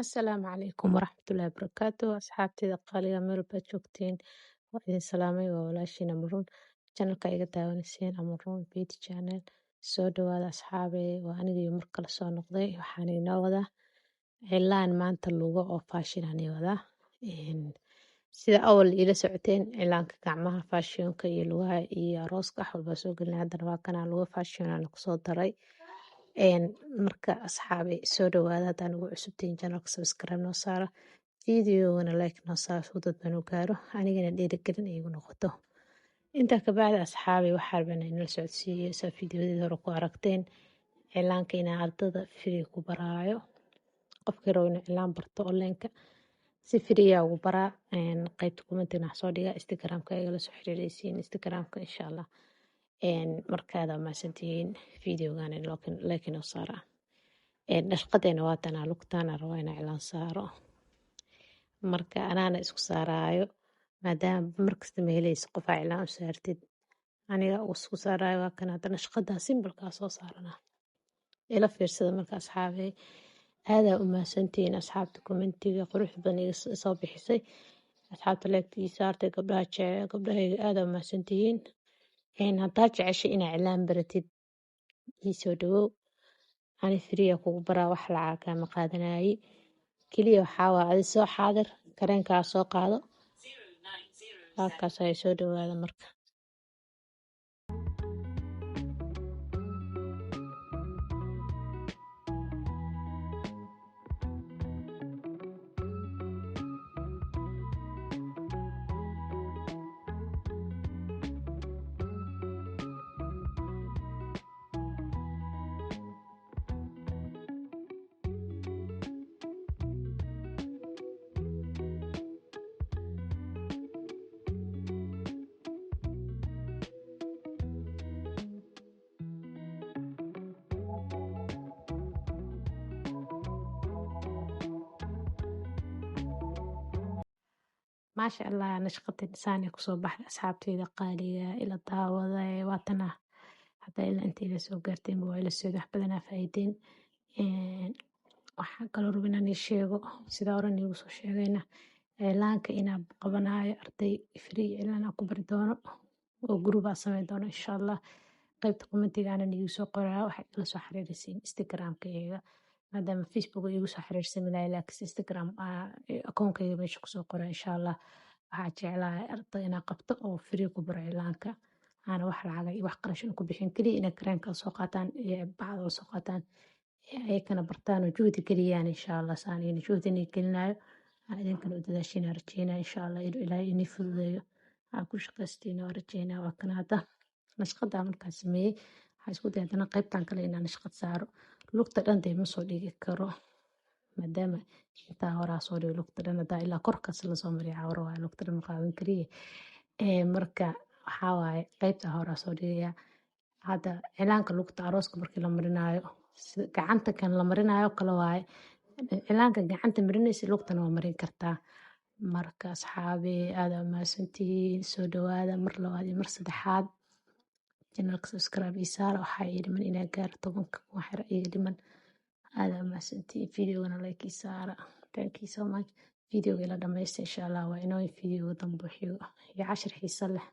Asalaamu calaykum waraxmatullaahi wabarakaatu asxaabtayda qaaliga meel baad joogtiin waa idin salaamay waa walaashiin Amrun channelka iga daawanaysiin Amrun Beauty Channel soo dhawaada asxaabe waa aniga iyo mar kale soo noqday waxaan inoo wadaa cilaan maanta luuga oo fashion aan wadaa sida awal ila socoteen cilaanka gacmaha fashionka iyo lugaha iyo arooska wax walba soo gelinay haddana waa kana luga fashion aan kusoo daray marka asxaabe soo dhawaada haddaan ugu cusubtiin channelka subscribe noo saara videogana like noo saara suu dad baan u gaaro anigana dhiirigelin iigu noqoto intaa ka bacdi asxaabe waxaa rabana inala socodsiiyo saa fideoyadii hore ku aragteen cilaanka inaa ardada free ku baraayo qofkii rabo inuu cilaan barto onlineka si free ugu baraa qaybta commentina soo dhiga instagramka igala soo xiriiraysiin instagramka insha allah markaada maasantihiin videogan like inoo saara dhashqadeena waatanaa lugtaana rabo inaa cilaan saaro marka anaana isku saaraayo maadaama markasta ma helaysa qofaa cilaan u saartid aniga isku saaraayo waa kan hadda dhashqadaa simbalkaa soo saaranaa ila fiirsada marka asxaabe aadaa u mahadsantihiin asxaabta commentiga qurux badan iga soo bixisay asxaabta leegtii saartay gabdhahayga aadaa u mahadsantihiin haddaa jeceshay inaa cilaan baratid ii soo dhawow ani free kugu baraa wax lacag kaama qaadanaayi keliya waxaa waa adi soo xaadir kareenkaa soo qaado halkaas ay soo dhawaada marka maasha allah nashqada dhisaan ee kusoo baxday asxaabteyda qaaliga ila daawada waatana hadda ilaa inta ila soo gaarteen waa ila soo wax badanaa faa'iideen waxaan kaloo rabaa inaan ii sheego sida hore niigu soo sheegayna cilaanka inaan qabanayo arday free cilaan aan ku bari doono oo group aan sameyn doono insha allah qaybta commentiga aanan iigu soo qoraa waxay ila soo xiriiraysiin instagramka iyaga maadaama facebook iigu soo xiriirsan laakiin instagram akoonkayga meesha kusoo qora insha allah waxaa jeclahay arday inaan qabto oo free ku baro cilaanka aana wax lacaga iyo wax qarashan ku bixin keliya inay kareenka soo qaataan bacda soo qaataan ayakana bartaan oo juhdi geliyaan insha allah saan ina juhdi inay gelinayo idinkana u dadaashiina rajeynaa insha allah inuu ilaahay inii fududeeyo aan ku shaqaystiina waa rajeynaa waa kana hadda nashqadaa markaan sameeyey waxaa isku day haddana qaybtan kale inaan nashqad saaro lugta dhan dee ma soo dhigi karo maadaama intaa horaa soo dhigo lugta dhan hadaa ilaa korkaas lasoo mariya cawro waaye lugta dhan maqaaban keliya marka waxaa waaye qaybta horaa soo dhigaya hadda cilaanka lugta arooska markii la marinaayo gacanta kan la marinaayo kale waaye cilaanka gacanta marinaysa lugtana waa marin kartaa marka asxaabe aadaa mahadsantihiin soo dhawaada mar labaad iyo mar saddexaad channelka subscribe ii saara waxaa ii dhiman inaa gaaro 10 kun xira iga dhiman aadaa mahadsantihiin videogana like ii saara thank you so much videoga ila dhamaysta insha allah waa inoo video dambe iyo cashir xiiso leh